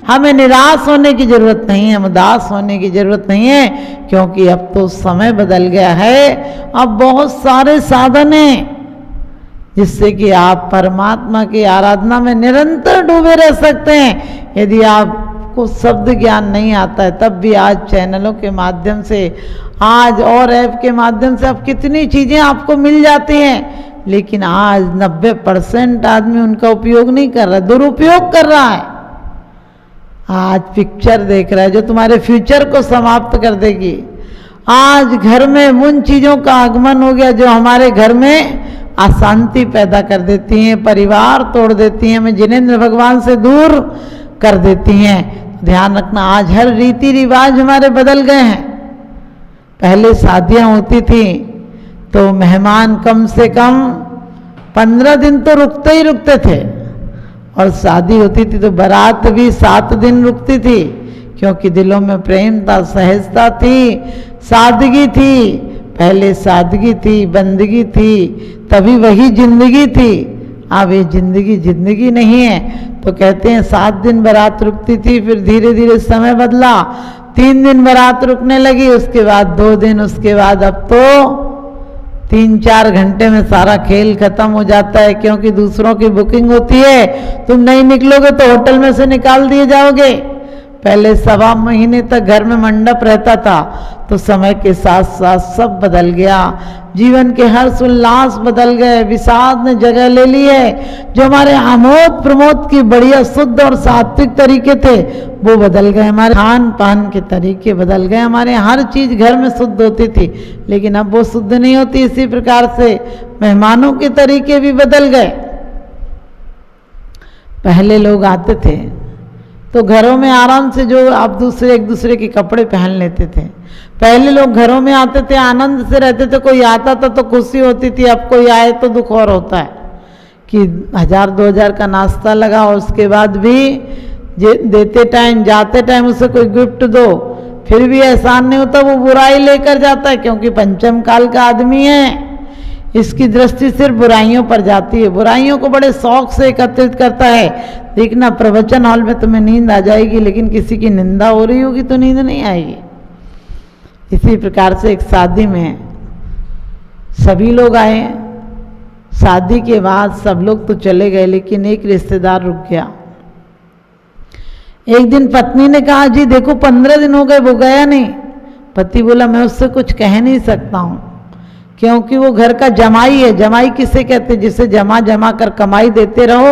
हमें निराश होने की जरूरत नहीं है, उदास होने की जरूरत नहीं है, क्योंकि अब तो समय बदल गया है। अब बहुत सारे साधन हैं जिससे कि आप परमात्मा की आराधना में निरंतर डूबे रह सकते हैं। यदि आपको शब्द ज्ञान नहीं आता है तब भी आज चैनलों के माध्यम से, आज और ऐप के माध्यम से अब कितनी चीज़ें आपको मिल जाती हैं, लेकिन आज 90% आदमी उनका उपयोग नहीं कर रहा, दुरुपयोग कर रहा है। आज पिक्चर देख रहा है जो तुम्हारे फ्यूचर को समाप्त कर देगी। आज घर में उन चीज़ों का आगमन हो गया जो हमारे घर में अशांति पैदा कर देती हैं, परिवार तोड़ देती हैं, हमें जिनेंद्र भगवान से दूर कर देती हैं। ध्यान रखना, आज हर रीति रिवाज हमारे बदल गए हैं। पहले शादियां होती थी तो मेहमान कम से कम 15 दिन तो रुकते ही रुकते थे, और शादी होती थी तो बारात भी 7 दिन रुकती थी, क्योंकि दिलों में प्रेम था, सहजता थी, सादगी थी। पहले सादगी थी, बंदगी थी, तभी वही जिंदगी थी। अब ये जिंदगी नहीं है। तो कहते हैं 7 दिन बारात रुकती थी, फिर धीरे धीरे समय बदला, 3 दिन बारात रुकने लगी, उसके बाद 2 दिन, उसके बाद अब तो 3-4 घंटे में सारा खेल खत्म हो जाता है, क्योंकि दूसरों की बुकिंग होती है। तुम नहीं निकलोगे तो होटल में से निकाल दिए जाओगे। पहले 1.25 महीने तक घर में मंडप रहता था, तो समय के साथ साथ सब बदल गया। जीवन के हर्ष उल्लास बदल गए, विषाद ने जगह ले ली है। जो हमारे आमोद प्रमोद की बढ़िया शुद्ध और सात्विक तरीके थे वो बदल गए, हमारे खान पान के तरीके बदल गए, हमारे हर चीज घर में शुद्ध होती थी, लेकिन अब वो शुद्ध नहीं होती। इसी प्रकार से मेहमानों के तरीके भी बदल गए। पहले लोग आते थे तो घरों में आराम से जो आप एक दूसरे के कपड़े पहन लेते थे। पहले लोग घरों में आते थे, आनंद से रहते थे, कोई आता था तो खुशी होती थी। अब कोई आए तो दुख और होता है कि 1000-2000 का नाश्ता लगा और उसके बाद भी देते टाइम जाते टाइम उसे कोई गिफ्ट दो, फिर भी एहसान नहीं होता, वो बुराई लेकर जाता है, क्योंकि पंचम काल का आदमी है। इसकी दृष्टि सिर्फ बुराइयों पर जाती है, बुराइयों को बड़े शौक से एकत्रित करता है। देखना, प्रवचन हॉल में तुम्हें नींद आ जाएगी, लेकिन किसी की निंदा हो रही होगी तो नींद नहीं आएगी। इसी प्रकार से एक शादी में सभी लोग आए, शादी के बाद सब लोग तो चले गए, लेकिन एक रिश्तेदार रुक गया। एक दिन पत्नी ने कहा, जी देखो 15 दिन हो गए वो गया नहीं। पति बोला, मैं उससे कुछ कह नहीं सकता हूँ, क्योंकि वो घर का जमाई है। जमाई किसे कहते हैं? जिसे जमा जमा कर कमाई देते रहो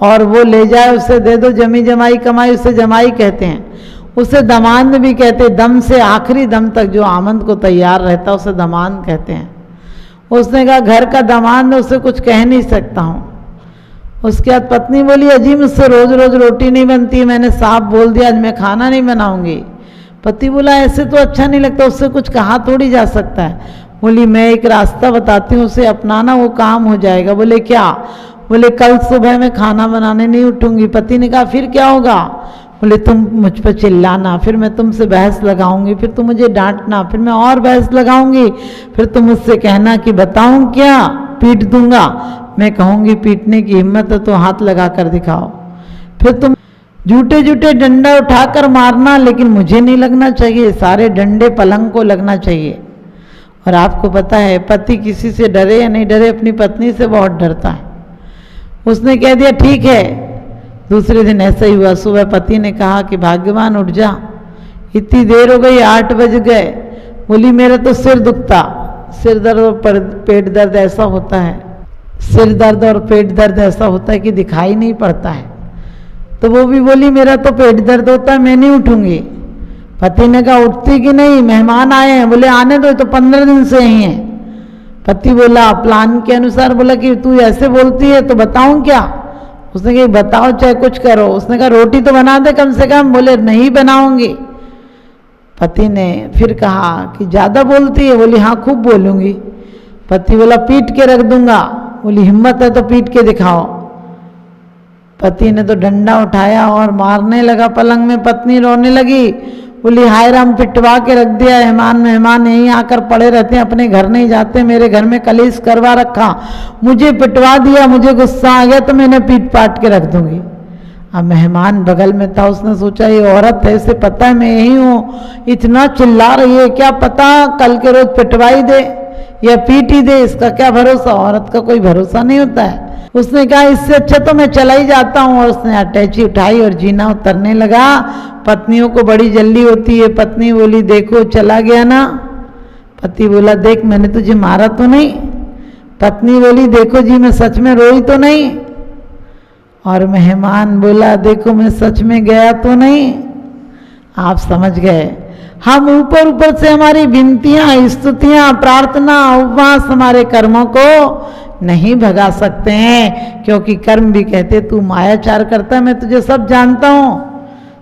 और वो ले जाए, उसे दे दो जमी जमाई कमाई, उसे जमाई कहते हैं। उसे दमांद भी कहते हैं, दम से आखिरी दम तक जो आमंद को तैयार रहता है उसे दमांद कहते हैं। उसने कहा घर का दमांद, उसे कुछ कह नहीं सकता हूँ। उसके बाद पत्नी बोली, अजी मुझसे रोज रोज रोटी नहीं बनती, मैंने साफ बोल दिया आज मैं खाना नहीं बनाऊंगी। पति बोला, ऐसे तो अच्छा नहीं लगता, उससे कुछ कहा थोड़ी जा सकता है। बोली, मैं एक रास्ता बताती हूँ, उसे अपनाना, वो काम हो जाएगा। बोले क्या? बोले कल सुबह मैं खाना बनाने नहीं उठूंगी। पति ने कहा फिर क्या होगा? बोले तुम मुझ पर चिल्लाना, फिर मैं तुमसे बहस लगाऊंगी, फिर तुम मुझे डांटना, फिर मैं और बहस लगाऊंगी, फिर तुम मुझसे कहना कि बताऊं क्या, पीट दूंगा। मैं कहूंगी पीटने की हिम्मत है तो हाथ लगा कर दिखाओ। फिर तुम झूठे झूठे डंडा उठाकर मारना, लेकिन मुझे नहीं लगना चाहिए, सारे डंडे पलंग को लगना चाहिए। और आपको पता है पति किसी से डरे या नहीं डरे, अपनी पत्नी से बहुत डरता है। उसने कह दिया ठीक है। दूसरे दिन ऐसा ही हुआ, सुबह पति ने कहा कि भाग्यवान उठ जा, इतनी देर हो गई, 8 बज गए। बोली मेरा तो सिर दुखता। सिर दर्द और पेट दर्द ऐसा होता है, सिर दर्द और पेट दर्द ऐसा होता है कि दिखाई नहीं पड़ता है। तो वो भी बोली मेरा तो पेट दर्द होता है, मैं नहीं उठूंगी। पति ने कहा उठती कि नहीं, मेहमान आए हैं। बोले आने दो, तो 15 दिन से ही हैं। पति बोला प्लान के अनुसार, बोला कि तू ऐसे बोलती है तो बताऊं क्या? उसने कहा बताओ चाहे कुछ करो। उसने कहा रोटी तो बना दे कम से कम। बोले नहीं बनाऊंगी। पति ने फिर कहा कि ज़्यादा बोलती है। बोली हाँ खूब बोलूंगी। पति बोला पीट के रख दूंगा। बोली हिम्मत है तो पीट के दिखाओ। पति ने तो डंडा उठाया और मारने लगा पलंग में। पत्नी रोने लगी, बोली हाय राम, पिटवा के रख दिया। मेहमान यहीं आकर पड़े रहते हैं, अपने घर नहीं जाते, मेरे घर में कलेश करवा रखा, मुझे पिटवा दिया, मुझे गुस्सा आ गया तो मैंने पीट पाट के रख दूंगी। अब मेहमान बगल में था, उसने सोचा ये औरत है, इसे पता है मैं यही हूँ, इतना चिल्ला रही है, क्या पता कल के रोज पिटवाई दे या पीट ही दे, इसका क्या भरोसा। औरत का कोई भरोसा नहीं होता है। उसने कहा इससे अच्छा तो मैं चला ही जाता हूँ, और उसने अटैची उठाई और जीना उतरने लगा। पत्नियों को बड़ी जल्दी होती है। पत्नी बोली देखो चला गया ना। पति बोला देख मैंने तुझे मारा तो नहीं। पत्नी बोली देखो जी मैं सच में रोई तो नहीं। और मेहमान बोला देखो मैं सच में गया तो नहीं। आप समझ गए, हम ऊपर ऊपर से हमारी विनतियां, स्तुतियां, प्रार्थना, उपवास हमारे कर्मों को नहीं भगा सकते हैं, क्योंकि कर्म भी कहते तू मायाचार करता है, मैं तुझे सब जानता हूं।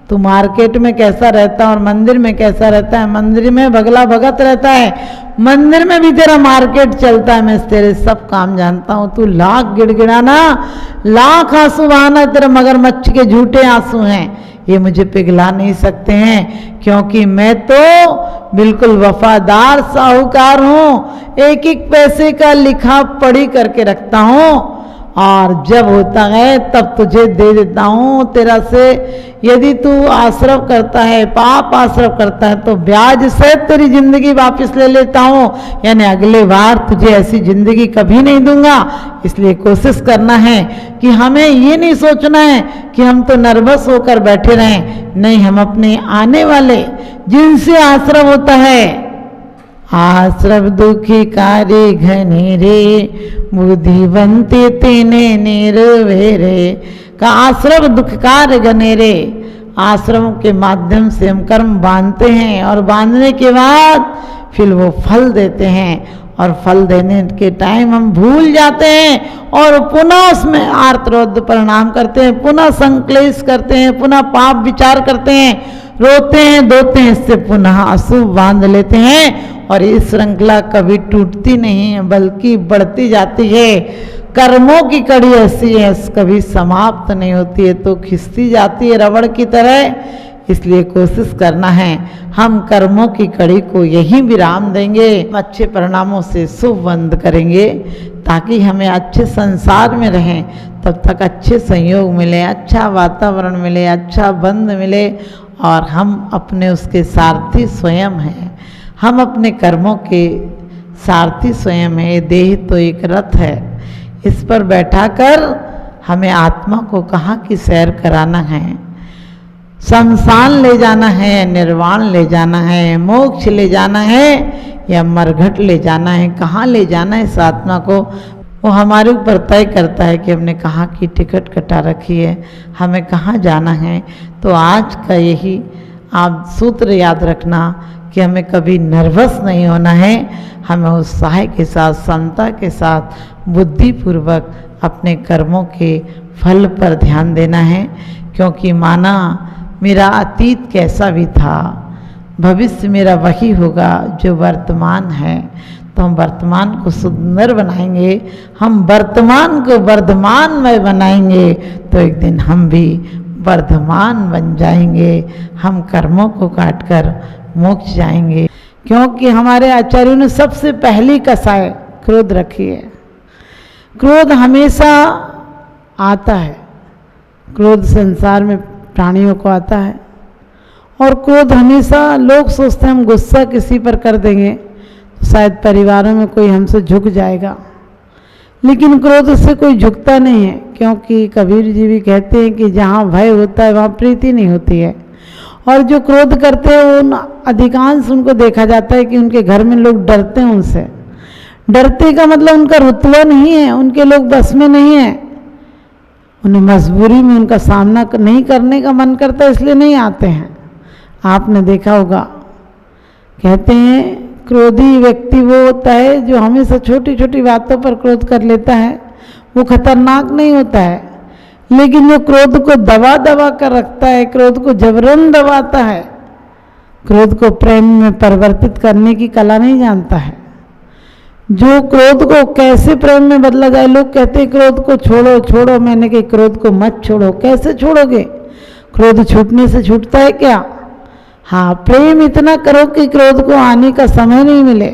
तू मार्केट में कैसा रहता है और मंदिर में कैसा रहता है। मंदिर में भगला भगत रहता है, मंदिर में भी तेरा मार्केट चलता है, मैं तेरे सब काम जानता हूं। तू लाख गिड़गिड़ाना, लाख आंसू बहाना, तेरे मगरमच्छ के झूठे आंसू हैं, ये मुझे पिघला नहीं सकते हैं, क्योंकि मैं तो बिल्कुल वफादार साहूकार हूं। एक एक पैसे का लिखा पढ़ी करके रखता हूं, और जब होता है तब तुझे दे देता हूं। तेरा से यदि तू आश्रव करता है, पाप आश्रव करता है, तो ब्याज से तेरी जिंदगी वापस ले लेता हूं, यानी अगले बार तुझे ऐसी जिंदगी कभी नहीं दूंगा। इसलिए कोशिश करना है कि हमें ये नहीं सोचना है कि हम तो नर्वस होकर बैठे रहें, नहीं, हम अपने आने वाले जिनसे आश्रव होता है, आश्रव दुखी कार्य घनेरे, बुद्धिवंते तेने निर्वेरे का आश्रव दुख कार्य घनेरे। आश्रमों के माध्यम से हम कर्म बांधते हैं, और बांधने के बाद फिर वो फल देते हैं, और फल देने के टाइम हम भूल जाते हैं, और पुनः उसमें आर्तरोध परिणाम करते हैं, पुनः संक्लेश करते हैं, पुनः पाप विचार करते हैं, रोते हैं धोते हैं, इससे पुनः अशुभ बांध लेते हैं। और ये श्रृंखला कभी टूटती नहीं है, बल्कि बढ़ती जाती है। कर्मों की कड़ी ऐसी है, कभी समाप्त नहीं होती है, तो खिंचती जाती है रबड़ की तरह। इसलिए कोशिश करना है हम कर्मों की कड़ी को यही विराम देंगे, अच्छे परिणामों से शुभ बंद करेंगे, ताकि हमें अच्छे संसार में रहें, तब तक अच्छे संयोग मिले, अच्छा वातावरण मिले, अच्छा बंध मिले, और हम अपने उसके सारथी स्वयं हैं। हम अपने कर्मों के सारथी स्वयं है। ये देह तो एक रथ है, इस पर बैठाकर हमें आत्मा को कहाँ की सैर कराना है, शमशान ले जाना है, निर्वाण ले जाना है, मोक्ष ले जाना है, या मरघट ले जाना है, कहाँ ले जाना है इस आत्मा को, वो हमारे ऊपर तय करता है कि हमने कहाँ की टिकट कटा रखी है, हमें कहाँ जाना है। तो आज का यही आप सूत्र याद रखना कि हमें कभी नर्वस नहीं होना है, हमें उत्साह के साथ, समता के साथ, बुद्धिपूर्वक अपने कर्मों के फल पर ध्यान देना है। क्योंकि माना मेरा अतीत कैसा भी था, भविष्य मेरा वही होगा जो वर्तमान है, तो हम वर्तमान को सुंदर बनाएंगे, हम वर्तमान को वर्धमानमय बनाएंगे, तो एक दिन हम भी वर्धमान बन जाएंगे, हम कर्मों को काटकर मोक्ष जाएंगे। क्योंकि हमारे आचार्यों ने सबसे पहली कसाय क्रोध रखी है। क्रोध हमेशा आता है, क्रोध संसार में प्राणियों को आता है, और क्रोध हमेशा लोग सोचते हैं हम गुस्सा किसी पर कर देंगे तो शायद परिवारों में कोई हमसे झुक जाएगा, लेकिन क्रोध से कोई झुकता नहीं है। क्योंकि कबीर जी भी कहते हैं कि जहाँ भय होता है वहाँ प्रीति नहीं होती है, और जो क्रोध करते हैं उन अधिकांश उनको देखा जाता है कि उनके घर में लोग डरते हैं उनसे। डरते का मतलब उनका रुतबा नहीं है, उनके लोग बस में नहीं है, उन्हें मजबूरी में उनका सामना नहीं करने का मन करता है, इसलिए नहीं आते हैं। आपने देखा होगा, कहते हैं क्रोधी व्यक्ति वो होता है जो हमेशा छोटी छोटी बातों पर क्रोध कर लेता है, वो खतरनाक नहीं होता है, लेकिन जो क्रोध को दबा दबा कर रखता है, क्रोध को जबरन दबाता है, क्रोध को प्रेम में परिवर्तित करने की कला नहीं जानता है। जो क्रोध को कैसे प्रेम में बदला जाए, लोग कहते हैं क्रोध को छोड़ो छोड़ो, मैंने कहा क्रोध को मत छोड़ो। कैसे छोड़ोगे? क्रोध छूटने से छूटता है क्या? हाँ, प्रेम इतना करो कि क्रोध को आने का समय नहीं मिले।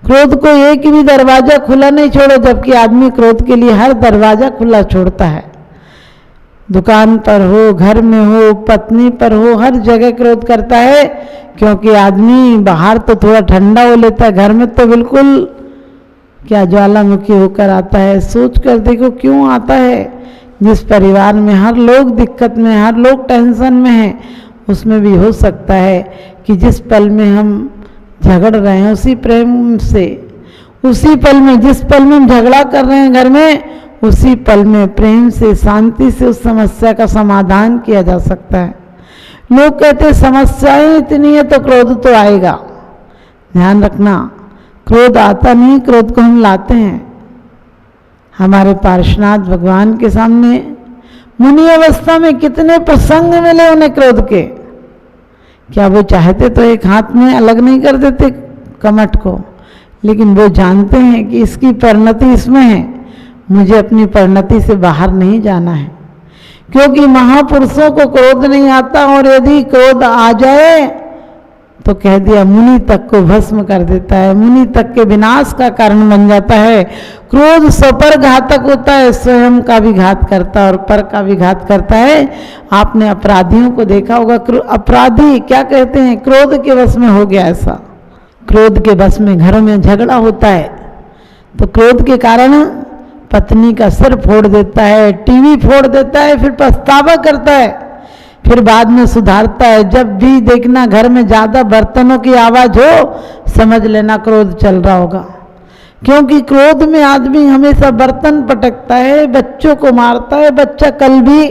क्रोध को एक भी दरवाजा खुला नहीं छोड़ो, जबकि आदमी क्रोध के लिए हर दरवाजा खुला छोड़ता है। दुकान पर हो, घर में हो, पत्नी पर हो, हर जगह क्रोध करता है। क्योंकि आदमी बाहर तो थोड़ा ठंडा हो लेता है, घर में तो बिल्कुल क्या ज्वालामुखी होकर आता है। सोच कर देखो क्यों आता है। जिस परिवार में हर लोग दिक्कत में, हर लोग टेंशन में है, उसमें भी हो सकता है कि जिस पल में हम झगड़ रहे हैं उसी प्रेम से, उसी पल में, जिस पल में हम झगड़ा कर रहे हैं घर में, उसी पल में प्रेम से, शांति से उस समस्या का समाधान किया जा सकता है। लोग कहते हैं समस्याएं इतनी है तो क्रोध तो आएगा। ध्यान रखना, क्रोध आता नहीं, क्रोध को हम लाते हैं। हमारे पार्श्वनाथ भगवान के सामने मुनि अवस्था में कितने प्रसंग मिले उन्हें क्रोध के। क्या वो चाहते तो एक हाथ में अलग नहीं कर देते कमठ को, लेकिन वो जानते हैं कि इसकी परिणति इसमें है, मुझे अपनी परिणति से बाहर नहीं जाना है। क्योंकि महापुरुषों को क्रोध नहीं आता, और यदि क्रोध आ जाए तो कह दिया मुनि तक को भस्म कर देता है, मुनि तक के विनाश का कारण बन जाता है। क्रोध स्वपर घातक होता है, स्वयं का भी घात करता है और पर का भी घात करता है। आपने अपराधियों को देखा होगा, अपराधी क्या कहते हैं, क्रोध के वश में हो गया। ऐसा क्रोध के वश में घरों में झगड़ा होता है, तो क्रोध के कारण पत्नी का सिर फोड़ देता है, टीवी फोड़ देता है, फिर पछतावा करता है, फिर बाद में सुधारता है। जब भी देखना घर में ज़्यादा बर्तनों की आवाज़ हो, समझ लेना क्रोध चल रहा होगा। क्योंकि क्रोध में आदमी हमेशा बर्तन पटकता है, बच्चों को मारता है। बच्चा कल भी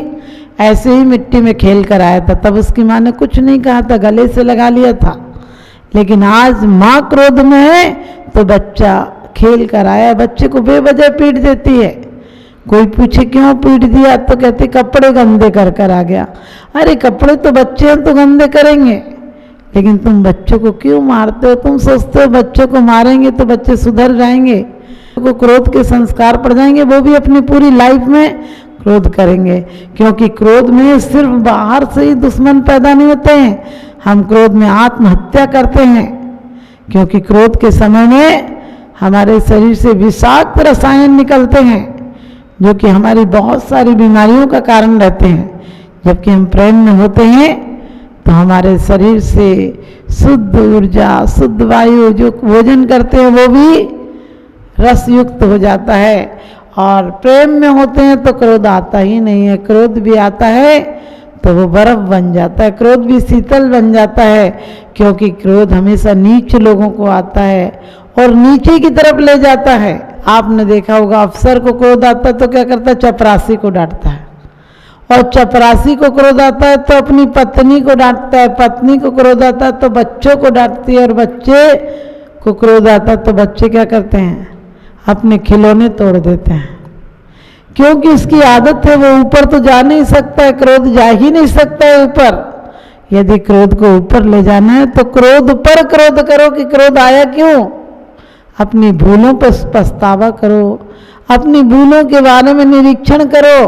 ऐसे ही मिट्टी में खेल कर आया था, तब उसकी माँ ने कुछ नहीं कहा था, गले से लगा लिया था। लेकिन आज माँ क्रोध में है तो बच्चा खेल कर आया, बच्चे को बेवजह पीट देती है। कोई पूछे क्यों पीट दिया, तो कहते कपड़े गंदे कर कर आ गया। अरे कपड़े तो बच्चे हैं तो गंदे करेंगे, लेकिन तुम बच्चों को क्यों मारते हो? तुम सोचते हो बच्चों को मारेंगे तो बच्चे सुधर जाएंगे, को क्रोध के संस्कार पड़ जाएंगे, वो भी अपनी पूरी लाइफ में क्रोध करेंगे। क्योंकि क्रोध में सिर्फ बाहर से ही दुश्मन पैदा नहीं होते हैं, हम क्रोध में आत्महत्या करते हैं। क्योंकि क्रोध के समय में हमारे शरीर से विषाक्त रसायन निकलते हैं, जो कि हमारी बहुत सारी बीमारियों का कारण रहते हैं। जबकि हम प्रेम में होते हैं तो हमारे शरीर से शुद्ध ऊर्जा, शुद्ध वायु जो भोजन करते हैं वो भी रस युक्त हो जाता है। और प्रेम में होते हैं तो क्रोध आता ही नहीं है। क्रोध भी आता है तो वो बर्फ बन जाता है, क्रोध भी शीतल बन जाता है। क्योंकि क्रोध हमेशा नीच लोगों को आता है और नीचे की तरफ ले जाता है। आपने देखा होगा अफसर को क्रोध आता है तो क्या करता है, चपरासी को डांटता है, और चपरासी को क्रोध आता है तो अपनी पत्नी को डांटता है, पत्नी को क्रोध आता है तो बच्चों को डांटती है, और बच्चे को क्रोध आता है तो बच्चे क्या करते हैं, अपने खिलौने तोड़ देते हैं। क्योंकि उसकी आदत है, वो ऊपर तो जा नहीं सकता है, क्रोध जा ही नहीं सकता है ऊपर। यदि क्रोध को ऊपर ले जाना है तो क्रोध पर क्रोध करो कि क्रोध आया क्यों, अपनी भूलों पर पछतावा करो, अपनी भूलों के बारे में निरीक्षण करो।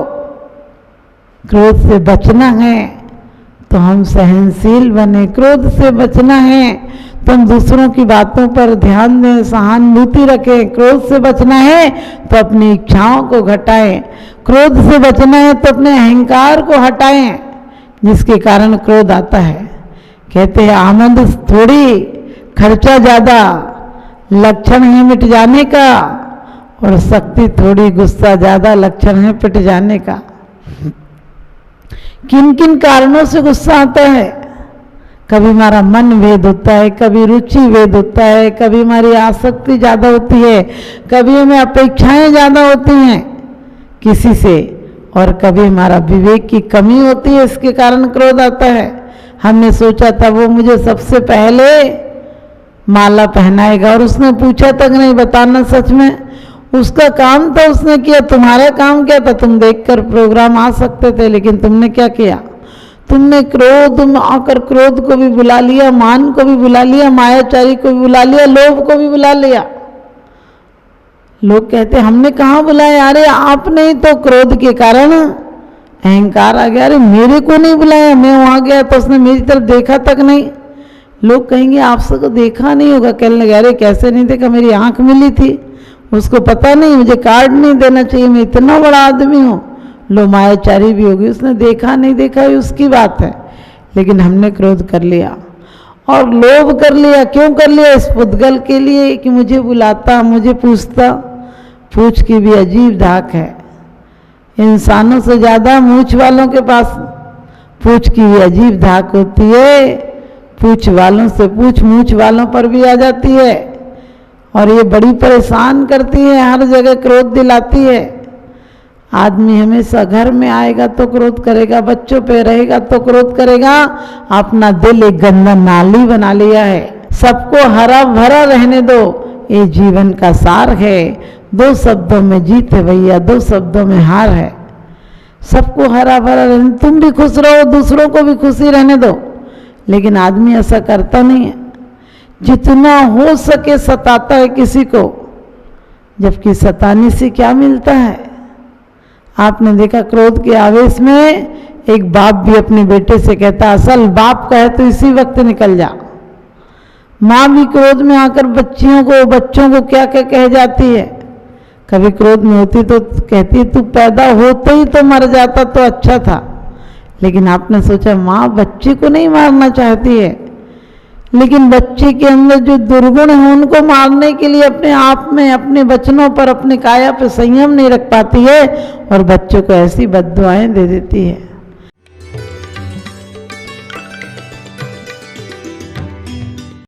क्रोध से बचना है तो हम सहनशील बने, क्रोध से बचना है तो हम दूसरों की बातों पर ध्यान दें, सहानुभूति रखें। क्रोध से बचना है तो अपनी इच्छाओं को घटाएं, क्रोध से बचना है तो अपने अहंकार को हटाएं, जिसके कारण क्रोध आता है। कहते हैं आमद थोड़ी खर्चा ज़्यादा, लक्षण है मिट जाने का, और शक्ति थोड़ी गुस्सा ज़्यादा, लक्षण है पिट जाने का। किन किन कारणों से गुस्सा आता है? कभी हमारा मन वेद होता है, कभी रुचि वेद होता है, कभी हमारी आसक्ति ज़्यादा होती है, कभी हमें अपेक्षाएं ज़्यादा होती हैं किसी से, और कभी हमारा विवेक की कमी होती है, इसके कारण क्रोध आता है। हमने सोचा था वो मुझे सबसे पहले माला पहनाएगा और उसने पूछा तक नहीं, बताना सच में उसका काम था, उसने किया। तुम्हारा काम क्या था? तुम देखकर प्रोग्राम आ सकते थे, लेकिन तुमने क्या किया? तुमने क्रोध में आकर क्रोध को भी बुला लिया, मान को भी बुला लिया, मायाचारी को भी बुला लिया, लोभ को भी बुला लिया। लोग कहते हमने कहाँ बुलाया? अरे आपने ही तो क्रोध के कारण अहंकार आ गया। अरे मेरे को नहीं बुलाया, मैं वहां गया तो उसने मेरी तरफ देखा तक नहीं। लोग कहेंगे आपसे तो देखा नहीं होगा, कहने लगे अरे कैसे नहीं देखा, मेरी आंख मिली थी, उसको पता नहीं, मुझे कार्ड नहीं देना चाहिए, मैं इतना बड़ा आदमी हूँ। लोमायाचारी भी होगी, उसने देखा नहीं देखा ये उसकी बात है, लेकिन हमने क्रोध कर लिया और लोभ कर लिया। क्यों कर लिया? इस पुद्गल के लिए कि मुझे बुलाता, मुझे पूछता। पूछ की भी अजीब धाक है, इंसानों से ज़्यादा मूछ वालों के पास पूछ की भी अजीब धाक होती है। पूछ वालों से पूछ मूछ वालों पर भी आ जाती है और ये बड़ी परेशान करती है, हर जगह क्रोध दिलाती है। आदमी हमेशा घर में आएगा तो क्रोध करेगा, बच्चों पे रहेगा तो क्रोध करेगा। अपना दिल एक गंदा नाली बना लिया है। सबको हरा भरा रहने दो, ये जीवन का सार है। 2 शब्दों में जीत है भैया, 2 शब्दों में हार है। सबको हरा भरा रहने, तुम भी खुश रहो, दूसरों को भी खुशी रहने दो। लेकिन आदमी ऐसा करता नहीं है, जितना हो सके सताता है किसी को, जबकि सताने से क्या मिलता है? आपने देखा क्रोध के आवेश में एक बाप भी अपने बेटे से कहता, असल बाप कहे तो इसी वक्त निकल जा। माँ भी क्रोध में आकर बच्चों को क्या क्या कह जाती है। कभी क्रोध में होती तो कहती तू पैदा होते ही तो मर जाता तो अच्छा था। लेकिन आपने सोचा माँ बच्चे को नहीं मारना चाहती है, लेकिन बच्चे के अंदर जो दुर्गुण है उनको मारने के लिए अपने आप में, अपने वचनों पर, अपने काया पर संयम नहीं रख पाती है और बच्चों को ऐसी बद्दुआएं दे देती है।